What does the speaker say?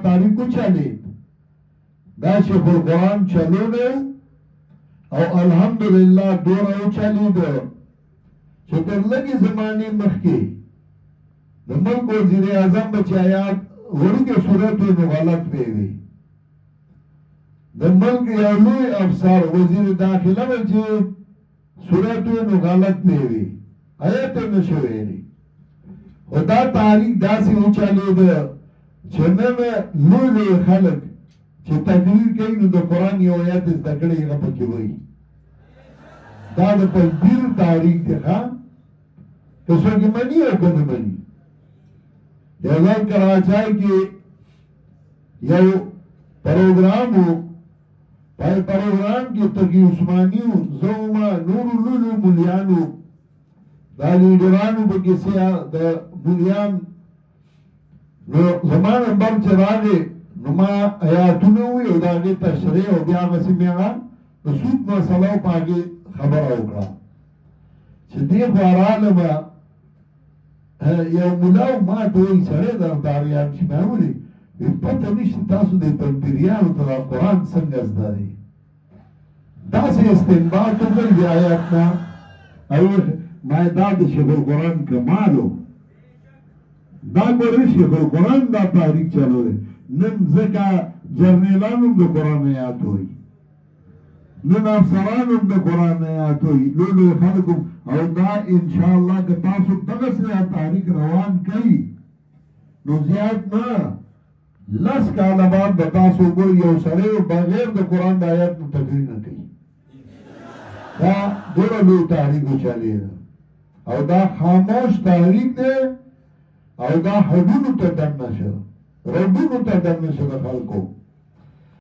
تاریخو چلید دا شیخ القرآن چلو دے او الحمدللہ دورا او چلید چه تر لگی زمانی مخی دا ملک وزیر اعظم بچی آیات وڑی کے صورتو نو غلط پیوی دا ملک یولوی افسار وزیر داخلہ بچی صورتو نو غلط پیوی آیت نشویری و دا تاریخ دا سی او چلید چه نم لولی خلق چه تقریر کئی نو دا قرآن یو آیات از دکڑی ایغا پکی وئی دا دا تقدیر تاریخ دی خواه کسو کی منی او کنو منی یازان کراچائی کی یو پروگرامو پای پروگرام کی تقی عثمانیو زوما نورو لولو ملیانو دا لیڈرانو بکی سیا دا ملیان نو زمان انبر چراغی نو ما آیاتونوی او داگی تشریح او بیا غسی میغا نو سود مسئلو پاگی خبر اوکرا چه دی خوارالما یو ملاو ما دوی سره در داریان چی مهولی پتا نشت تاسو دی پنپیریانو تا قرآن سنگ از داری تاسی استنباطو کر دی آیاتنا او ما داد شیخ القرآن کمالو دا گوری شیخ القرآن دا تاریخ چلو دے نن زکا جرنیلانم دا قرآن آیات ہوئی نن افسرانم دا قرآن آیات ہوئی لولو خلقم او دا انشاءاللہ که تاسو دغس لیا تاریخ روان کئی نو زیاد نا لس کالا بعد دا تاسو گوی یو سره بغیر دا قرآن دا آیات نو تقریر نکی دا دورا لو تاریخو چلی دا او دا خاموش تاریخ دے او دا حدونو تا دن نشو ربونو تا دن نشو دا خلقو